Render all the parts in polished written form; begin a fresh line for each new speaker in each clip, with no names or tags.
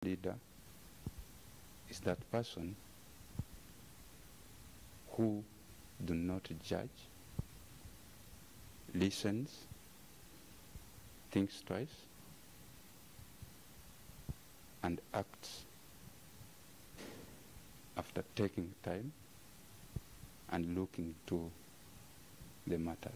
Leader is that person who do not judge, listens, thinks twice, and acts after taking time and looking to the matters.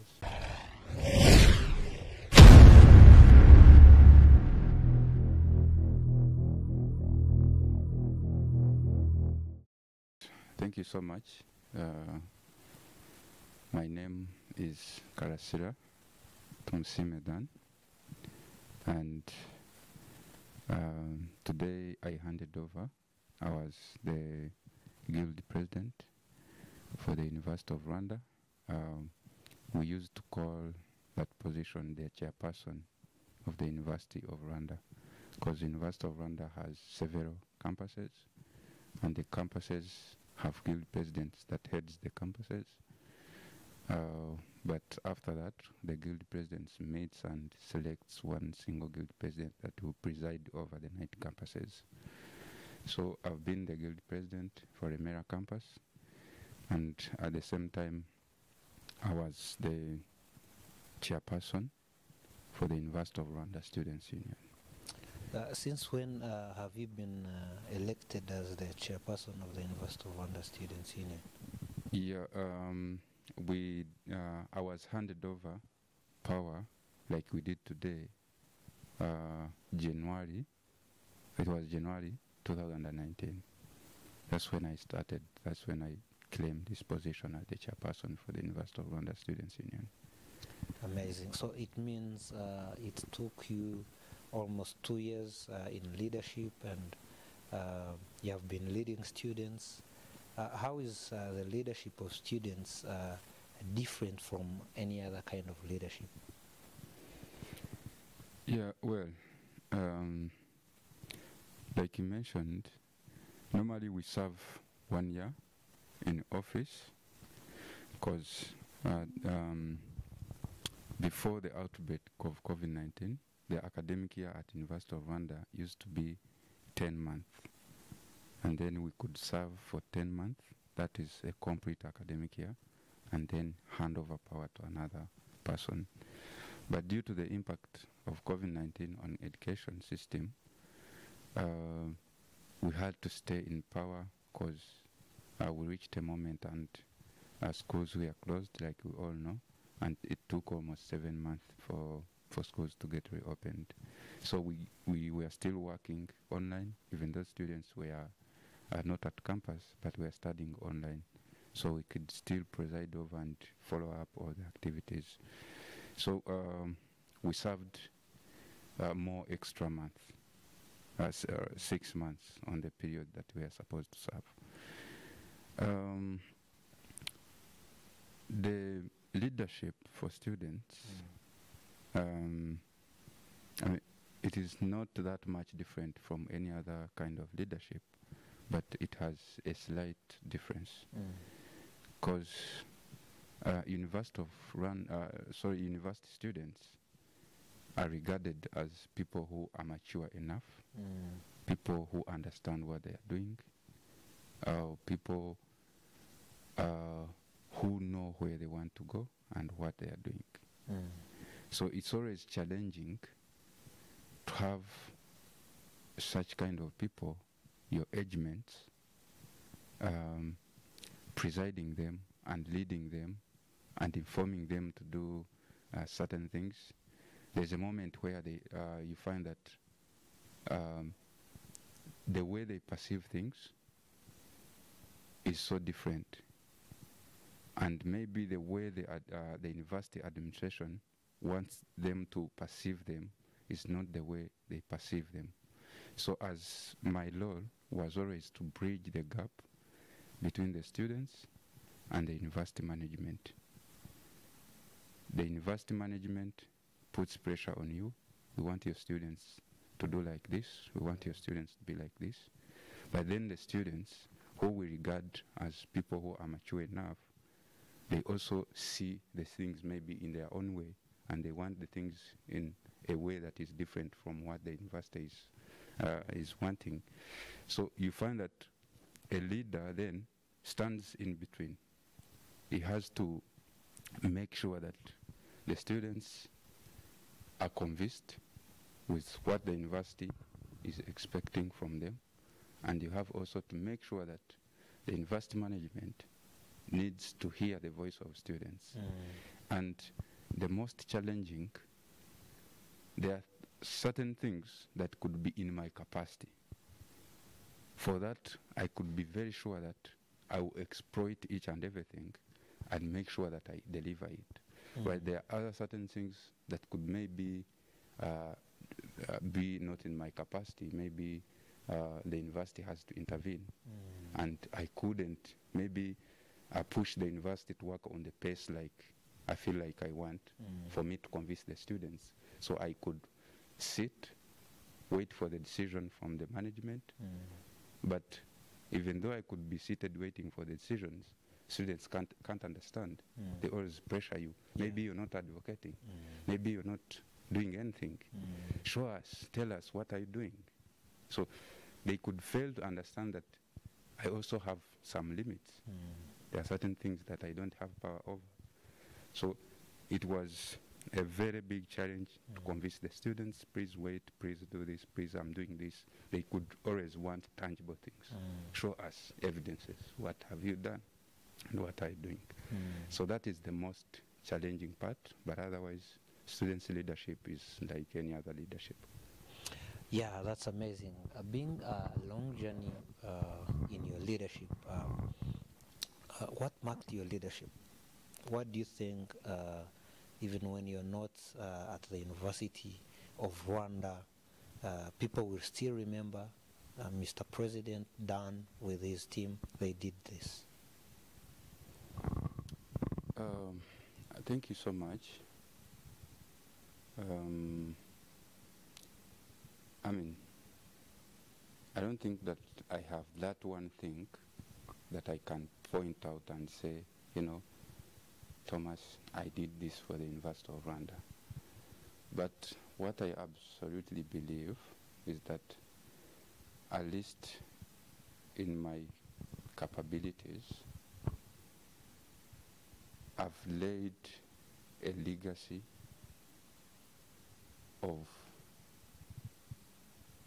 Thank you so much. My name is Dan Tumusiime Dan, and today I handed over. I was the guild president for the University of Rwanda. We used to call that position the chairperson of the University of Rwanda, because the University of Rwanda has several campuses, and the campuses have guild presidents that heads the campuses. But after that, the guild presidents meets and selects one single guild president that will preside over the 9 campuses. So I've been the guild president for the Mera campus, and at the same time, I was the chairperson for the University of Rwanda Students' Union.
Since when have you been elected as the chairperson of the University of Rwanda Students' Union?
Yeah, I was handed over power like we did today, January. It was January 2019. That's when I started. That's when I claimed this position as the chairperson for the University of Rwanda Students' Union.
Amazing. So it means it took you almost 2 years in leadership, and you have been leading students. How is the leadership of students different from any other kind of leadership?
Yeah, well, like you mentioned, normally we serve 1 year in office, because before the outbreak of COVID-19, the academic year at University of Rwanda used to be 10 months. And then we could serve for 10 months. That is a complete academic year. And then hand over power to another person. But due to the impact of COVID-19 on education system, we had to stay in power, because we reached a moment and schools were closed, like we all know. And it took almost 7 months for schools to get reopened. So we were still working online, even though students were not at campus, but were studying online. So we could still preside over and follow up all the activities. So we served more extra months, 6 months on the period that we are supposed to serve. The leadership for students, I mean, it is not that much different from any other kind of leadership, but it has a slight difference. Because university students are regarded as people who are mature enough, people who understand what they are doing, people who know where they want to go and what they are doing. So it's always challenging to have such kind of people, your age mates, presiding them and leading them and informing them to do certain things. There's a moment where you find that the way they perceive things is so different, and maybe the way the university administration wants them to perceive them is not the way they perceive them. So as my role was always to bridge the gap between the students and the university management. The university management puts pressure on you. We want your students to do like this. We want your students to be like this. But then the students, who we regard as people who are mature enough, they also see the things maybe in their own way, and they want the things in a way that is different from what the university is is wanting. So you find that a leader then stands in between. He has to make sure that the students are convinced with what the university is expecting from them, and you have also to make sure that the university management needs to hear the voice of students. And the most challenging, there are certain things that could be in my capacity. For that, I could be very sure that I will exploit each and everything and make sure that I deliver it. But there are other certain things that could maybe be not in my capacity. Maybe the university has to intervene, and I couldn't maybe push the university to work on the pace like I feel like I want for me to convince the students. So I could sit, wait for the decision from the management, but even though I could be seated waiting for the decisions, students can't understand. They always pressure you. Maybe you're not advocating. Maybe you're not doing anything. Show us, tell us, what are you doing? So they could fail to understand that I also have some limits. There are certain things that I don't have power over. So it was a very big challenge to convince the students, please wait, please do this, please I'm doing this. They could always want tangible things. Show us evidences. What have you done and what are you doing? So that is the most challenging part, but otherwise students' leadership is like any other leadership.
Yeah, that's amazing. Being a long journey in your leadership, what marked your leadership? What do you think, even when you're not at the University of Rwanda, people will still remember Mr. President Dan with his team, they did this?
Thank you so much. I mean, I don't think that I have that one thing that I can point out and say, you know, Thomas, I did this for the University of Rwanda. But what I absolutely believe is that at least in my capabilities, I've laid a legacy of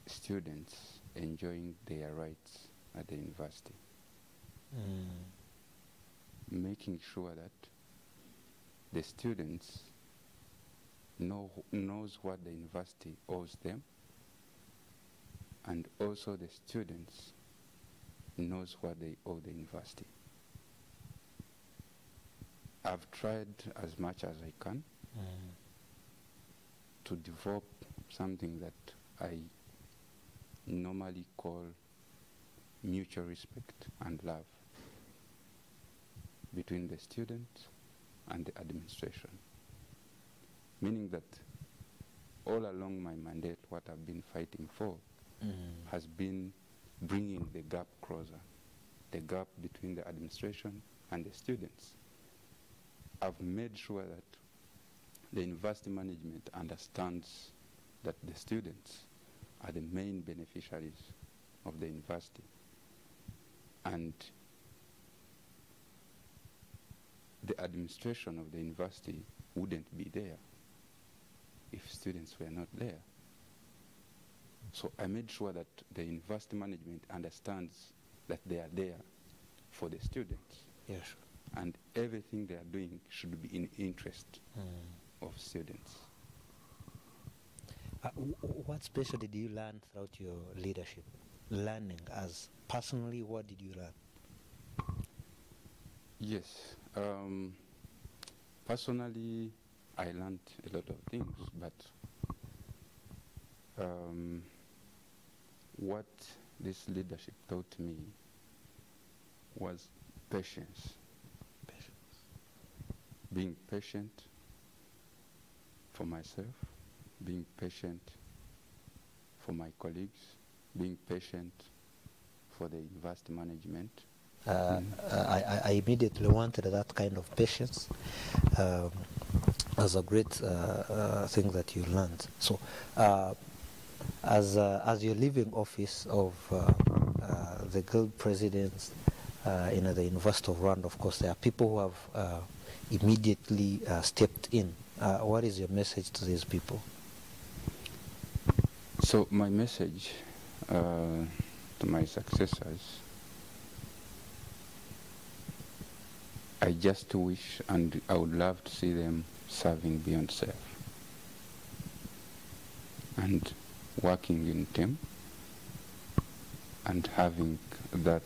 students enjoying their rights at the university. Making sure that the students knows what the university owes them, and also the students knows what they owe the university. I've tried as much as I can to develop something that I normally call mutual respect and love between the students and the administration. Meaning that all along my mandate, what I've been fighting for has been bringing the gap closer, the gap between the administration and the students. I've made sure that the university management understands that the students are the main beneficiaries of the university. And the administration of the university wouldn't be there if students were not there. So I made sure that the university management understands that they are there for the students.
Yes.
And everything they are doing should be in interest of students.
What specially did you learn throughout your leadership? Learning as personally, what did you learn?
Yes. Personally, I learned a lot of things, but what this leadership taught me was patience. Being patient for myself, being patient for my colleagues, being patient for the university management.
I immediately wanted that kind of patience as a great thing that you learned. So as you're leaving office of the guild presidents in the University of Rwanda, of course, there are people who have immediately stepped in. What is your message to these people?
So my message to my successors, I just wish and I would love to see them serving beyond self and working in team and having that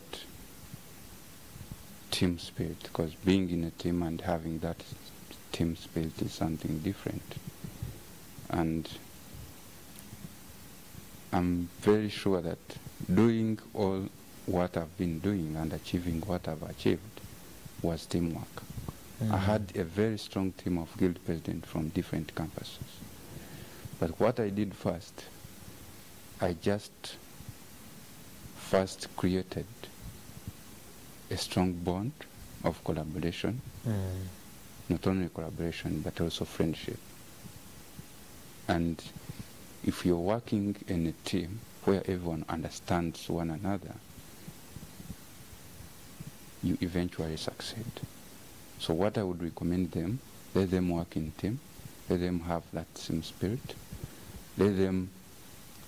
team spirit, because being in a team and having that team spirit is something different. And I'm very sure that doing all what I've been doing and achieving what I've achieved was teamwork. I had a very strong team of guild presidents from different campuses. But what I did first, I just first created a strong bond of collaboration, not only collaboration but also friendship. And if you're working in a team where everyone understands one another, you eventually succeed. So what I would recommend them, let them work in team, let them have that same spirit, let them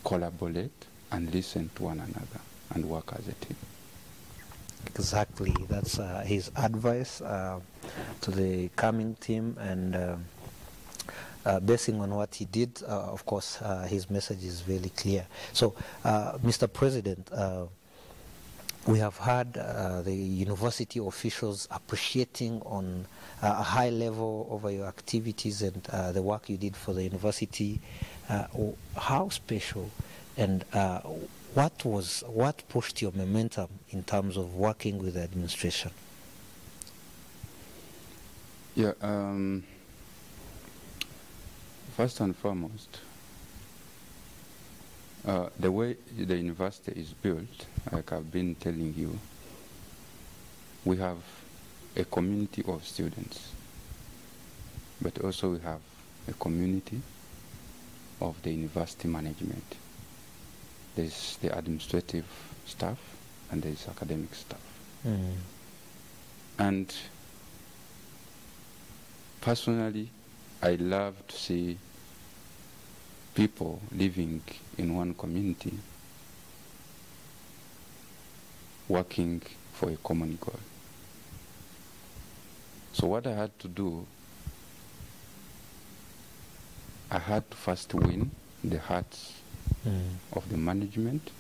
collaborate and listen to one another and work as a team.
Exactly, that's his advice to the coming team, and basing on what he did, of course, his message is very clear. So, Mr. President, we have heard the university officials appreciating on a high level over your activities and the work you did for the university. How special and what pushed your momentum in terms of working with the administration?
Yeah, first and foremost, the way the university is built, like I've been telling you, we have a community of students, but also we have a community of the university management. There's the administrative staff and there's academic staff. And personally, I love to see people living in one community working for a common goal. So what I had to do, I had to first win the hearts of the management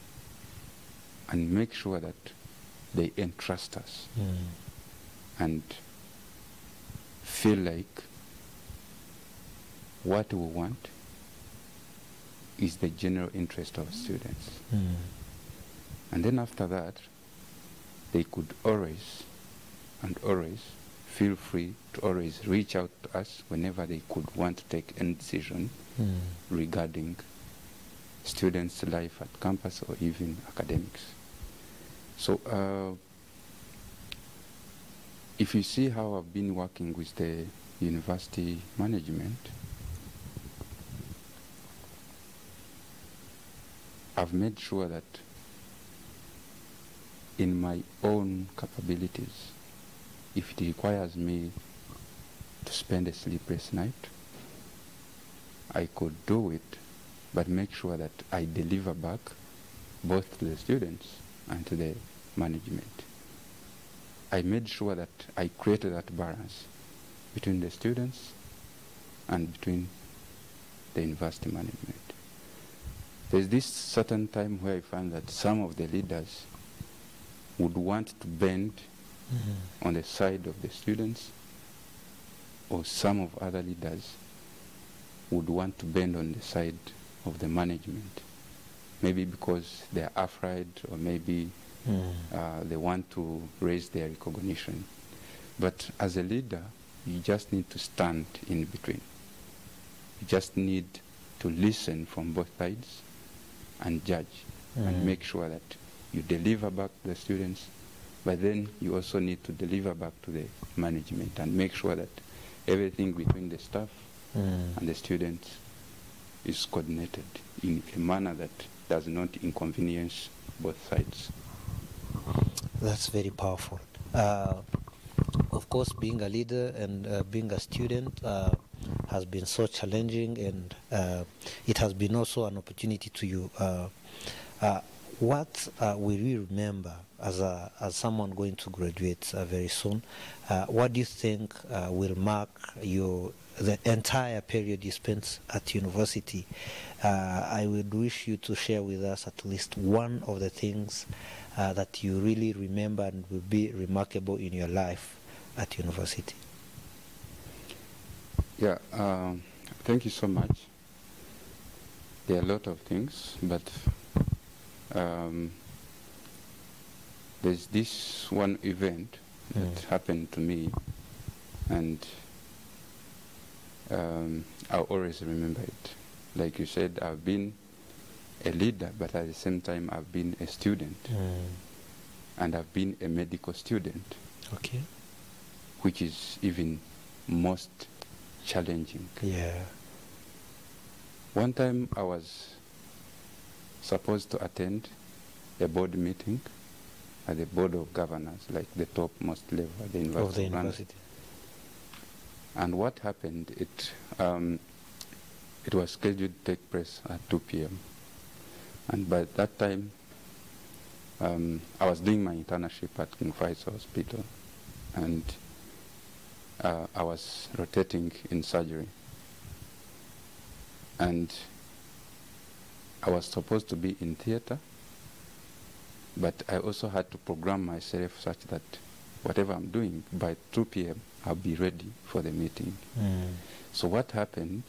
and make sure that they entrust us and feel like what we want is the general interest of students. And then after that, they could always feel free to always reach out to us whenever they could want to take any decision regarding students' life at campus or even academics. So if you see how I've been working with the university management, I've made sure that in my own capabilities, if it requires me to spend a sleepless night, I could do it, but make sure that I deliver back both to the students and to the management. I made sure that I created that balance between the students and between the university management. There's this certain time where I find that some of the leaders would want to bend on the side of the students, or some of other leaders would want to bend on the side of the management. Maybe because they're afraid, or maybe they want to raise their recognition. But as a leader, you just need to stand in between. You just need to listen from both sides and judge and make sure that you deliver back to the students, but then you also need to deliver back to the management and make sure that everything between the staff and the students is coordinated in a manner that does not inconvenience both sides.
That's very powerful. Of course, being a leader and being a student has been so challenging, and it has been also an opportunity to you. What will you remember as someone going to graduate very soon? What do you think will mark the entire period you spent at university? I would wish you to share with us at least one of the things that you really remember and will be remarkable in your life at university.
Yeah, thank you so much. There are a lot of things, but there's this one event that happened to me, and I'll always remember it. Like you said, I've been a leader, but at the same time I've been a student, and I've been a medical student.
Okay.
Which is even most challenging.
Yeah.
One time I was supposed to attend a board meeting at the board of governors, like the topmost level at the University of Rwanda. And what happened, it was scheduled to take place at 2 p.m. And by that time, I was doing my internship at King Faisal Hospital, and I was rotating in surgery, and I was supposed to be in theater, but I also had to program myself such that whatever I'm doing, by 2 p.m. I'll be ready for the meeting. So what happened,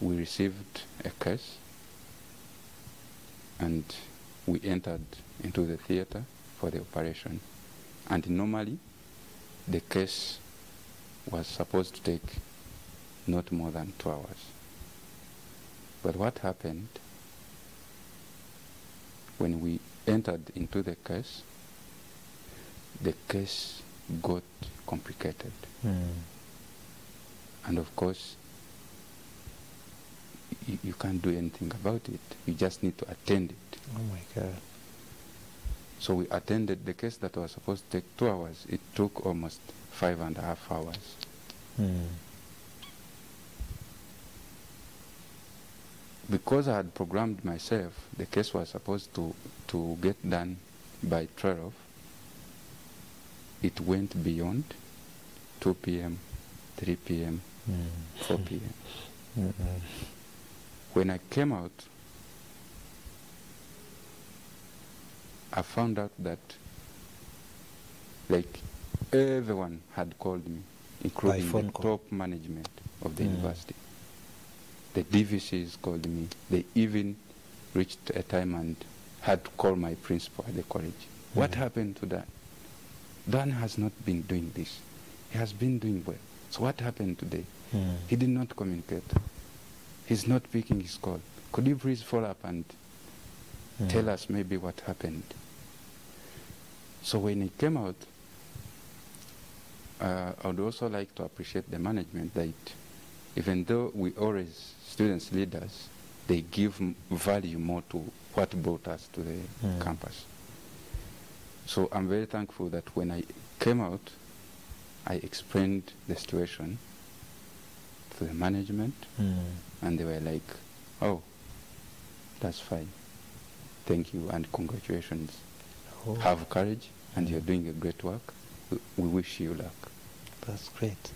we received a case, and we entered into the theater for the operation. And normally, the case was supposed to take not more than 2 hours. But what happened, when we entered into the case got complicated. And of course, you can't do anything about it. You just need to attend it.
Oh my God.
So we attended the case that was supposed to take 2 hours. It took almost 5.5 hours. Because I had programmed myself, the case was supposed to get done by 12. It went beyond 2 p.m., 3 p.m., 4 p.m. When I came out, I found out that like everyone had called me, including the top management of the university. The DVCs called me. They even reached a time and had to call my principal at the college. What happened to Dan? Dan has not been doing this. He has been doing well. So what happened today? He did not communicate. He's not picking his call. Could you please follow up and tell us maybe what happened? So when he came out, I would also like to appreciate the management that even though we always students leaders, they give value more to what brought us to the campus. So I'm very thankful that when I came out, I explained the situation to the management, and they were like, oh, that's fine. Thank you and congratulations. Oh. Have courage, and you're doing a great work. We wish you luck.
That's great.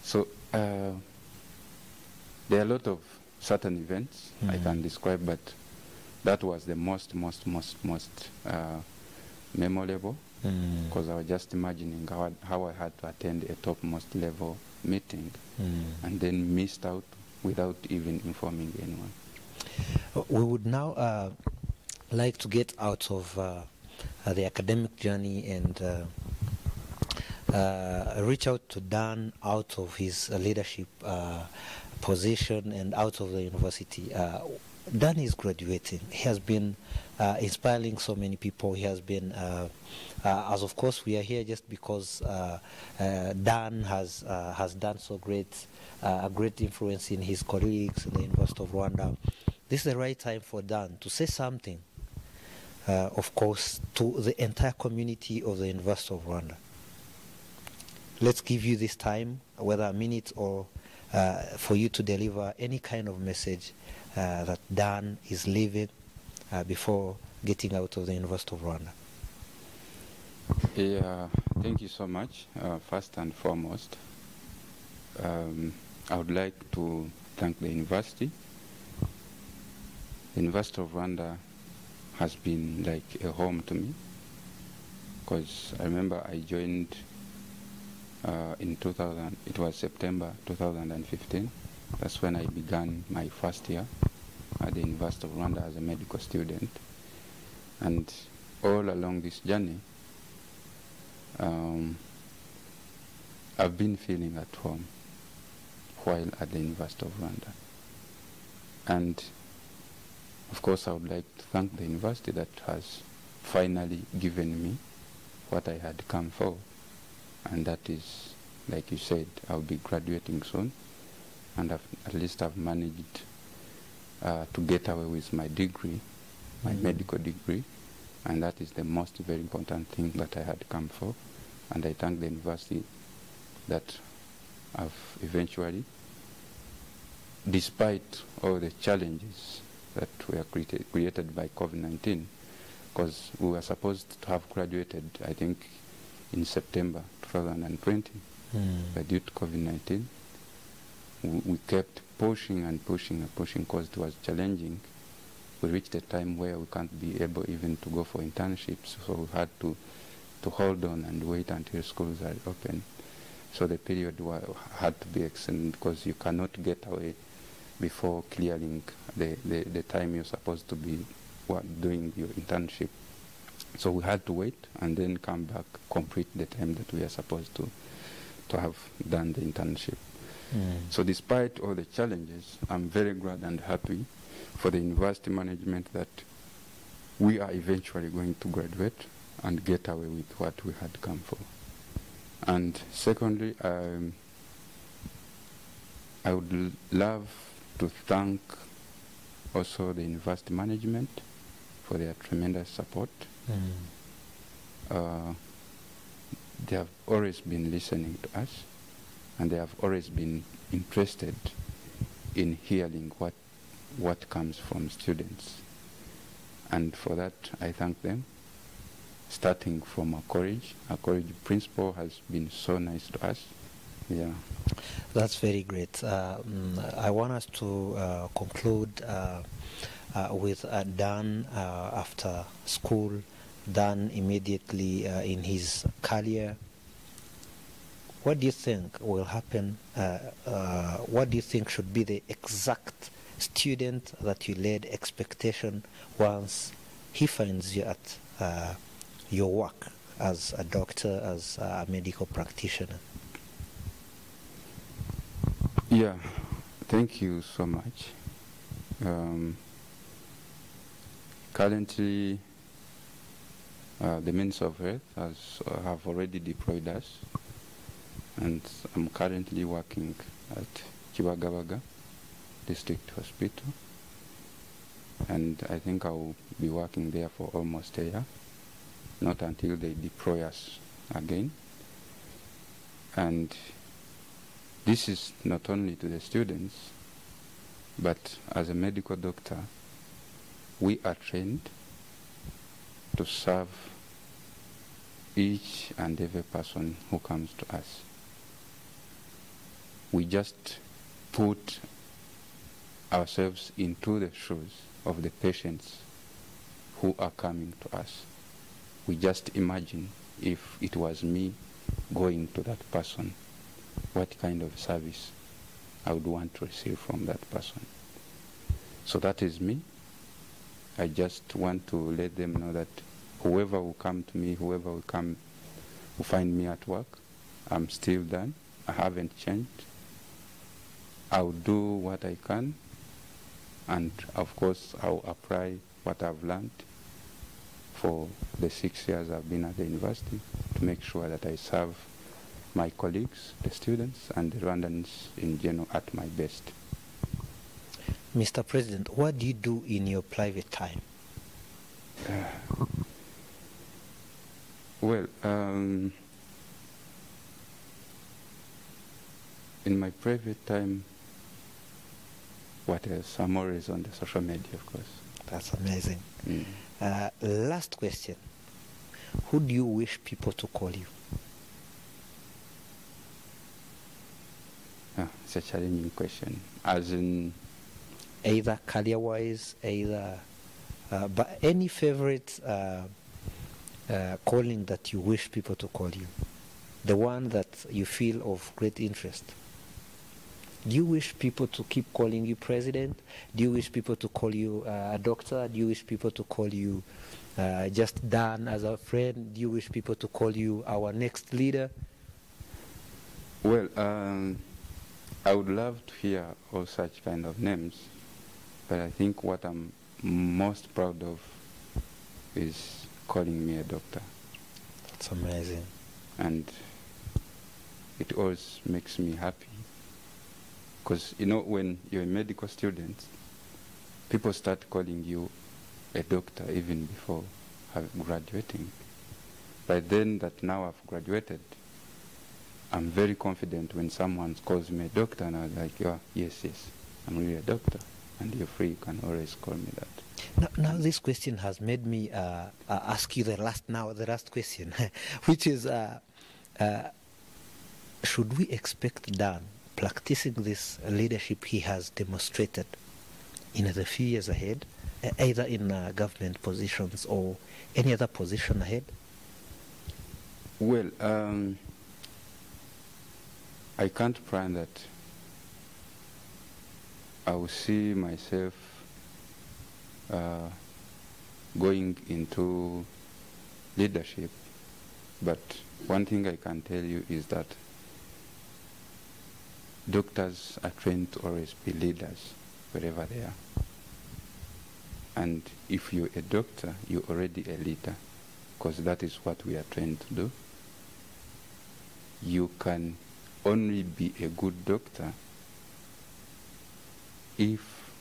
So there are a lot of certain events I can describe, but that was the most memorable, because I was just imagining how I had to attend a topmost level meeting and then missed out without even informing anyone.
We would now like to get out of the academic journey and reach out to Dan out of his leadership position and out of the university. Dan is graduating. He has been inspiring so many people. He has been, as of course, we are here just because Dan has done so great, a great influence in his colleagues in the University of Rwanda. This is the right time for Dan to say something, of course, to the entire community of the University of Rwanda. Let's give you this time, whether a minute or for you to deliver any kind of message that Dan is leaving before getting out of the University of Rwanda.
Yeah, thank you so much. First and foremost, I would like to thank the university. The University of Rwanda has been like a home to me, because I remember I joined in 2000, it was September 2015. That's when I began my first year at the University of Rwanda as a medical student. And all along this journey, I've been feeling at home while at the University of Rwanda. And of course, I would like to thank the university that has finally given me what I had come for. And that is, like you said, I'll be graduating soon, and at least I've managed to get away with my degree, my medical degree, and that is the most very important thing that I had come for. And I thank the university that I've eventually, despite all the challenges that were created by COVID-19, because we were supposed to have graduated, I think, in September 2020, but due to COVID-19, we kept pushing and pushing and pushing because it was challenging. We reached a time where we can't be able even to go for internships, so we had to hold on and wait until schools are open. So the period had to be extended, because you cannot get away before clearing the time you're supposed to be doing your internship. So we had to wait and then come back, complete the time that we are supposed to have done the internship. So despite all the challenges, I'm very glad and happy for the university management that we are eventually going to graduate and get away with what we had come for. And secondly, I would love to thank also the university management for their tremendous support. They have always been listening to us, and they have always been interested in hearing what comes from students. And for that, I thank them, starting from our college. Our college principal has been so nice to us. Yeah.
That's very great. I want us to conclude with Dan after school, Dan immediately in his career. What do you think will happen? What do you think should be the exact student that you led expectation once he finds you at your work as a doctor, as a medical practitioner?
Yeah, thank you so much. Currently, the Ministry of Health have already deployed us, and I'm currently working at Kibagabaga District Hospital, and I think I'll be working there for almost a year, not until they deploy us again. And this is not only to the students, but as a medical doctor, we are trained to serve each and every person who comes to us. We just put ourselves into the shoes of the patients who are coming to us. We just imagine if it was me going to that person, what kind of service I would want to receive from that person. So that is me. I just want to let them know that whoever will come to me, whoever will find me at work, I'm still Dan. I haven't changed. I'll do what I can And of course, I'll apply what I've learned for the 6 years I've been at the university to make sure that I serve my colleagues, the students, and the Rwandans in general at my best.
Mr. President, what do you do in your private time?
Well, in my private time, what else? I'm always on the social media, of course.
That's amazing. Last question. Who do you wish people to call you?
It's a challenging question. As in...
Either career-wise, either... but any favorite calling that you wish people to call you? The one that you feel of great interest? Do you wish people to keep calling you president? Do you wish people to call you a doctor? Do you wish people to call you just Dan as a friend? Do you wish people to call you our next leader?
Well, I would love to hear all such kind of names, but I think what I'm most proud of is calling me a doctor.
That's amazing.
And it always makes me happy. Because, you know, when you're a medical student, people start calling you a doctor even before graduating. By then that now I've graduated, I'm very confident when someone calls me a doctor, and I'm like, yeah, yes, I'm really a doctor. And you're free, you can always call me that.
Now this question has made me ask you the last question, which is, should we expect Dan practicing this leadership he has demonstrated in the few years ahead, either in government positions or any other position ahead?
Well, I can't plan that. I will see myself going into leadership, but one thing I can tell you is that doctors are trained to always be leaders wherever they are. And if you're a doctor, you're already a leader, because that is what we are trained to do. You can only be a good doctor if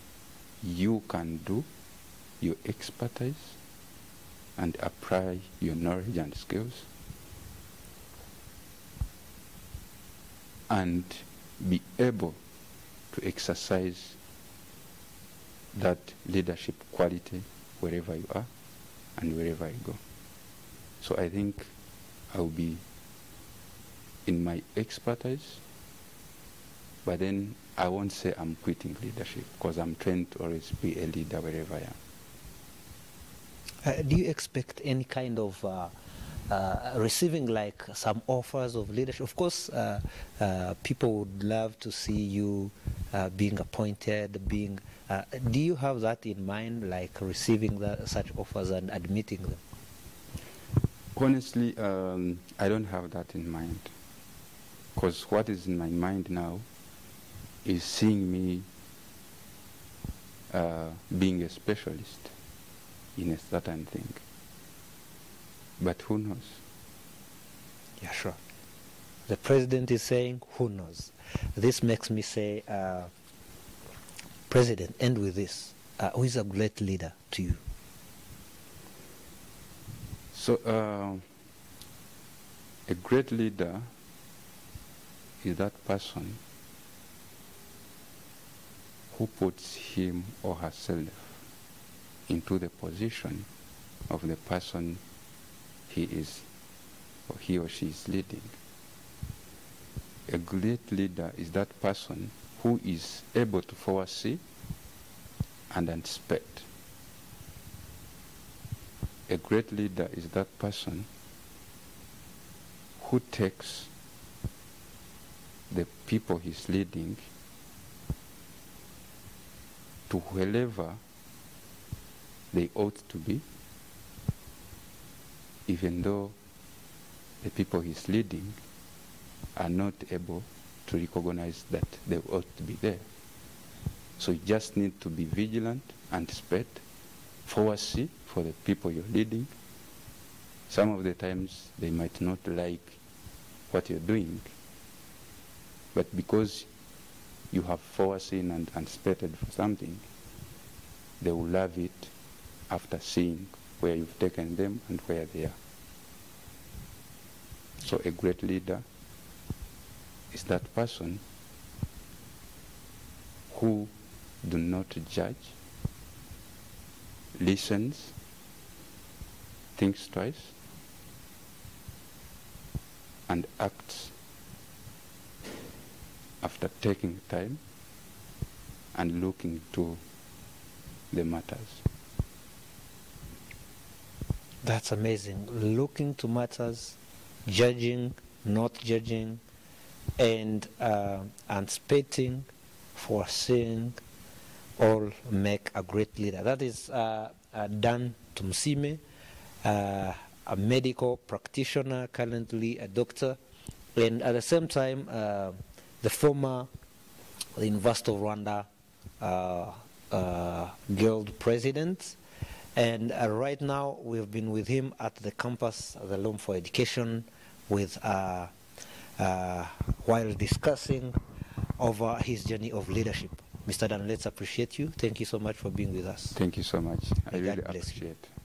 you can do your expertise and apply your knowledge and skills and be able to exercise that leadership quality wherever you are and wherever you go. So I think I'll be in my expertise, but then I won't say I'm quitting leadership, because I'm trained to always be a leader wherever I am.
Do you expect any kind of receiving like some offers of leadership? Of course, people would love to see you being appointed, do you have that in mind, like receiving such offers and admitting them?
Honestly, I don't have that in mind, because what is in my mind now is seeing me being a specialist in a certain thing. But who knows?
Yeah, sure. The president is saying, who knows? This makes me say, President, end with this. Who is a great leader to you?
So, a great leader is that person who puts him or herself into the position of the person he is or he or she is leading. A great leader is that person who is able to foresee and anticipate. A great leader is that person who takes the people he's leading to wherever they ought to be, even though the people he's leading are not able to recognize that they ought to be there. So you just need to be vigilant, anticipate, foresee for the people you're leading. Some of the times they might not like what you're doing, but because you have foreseen and anticipated for something, they will love it after seeing where you've taken them and where they are. So a great leader is that person who do not judge, listens, thinks twice, and acts after taking time and looking to the matters.
That's amazing. Looking to matters, judging, not judging, and anticipating, foreseeing, all make a great leader. That is Dan Tumusiime, a medical practitioner, currently a doctor, and at the same time, the former University of Rwanda Guild president. And right now, we've been with him at the campus, the Loan for Education, with while discussing over his journey of leadership. Mr. Dan, let's appreciate you. Thank you so much for being with us.
Thank you so much. I
God
really
bless you.
appreciate it.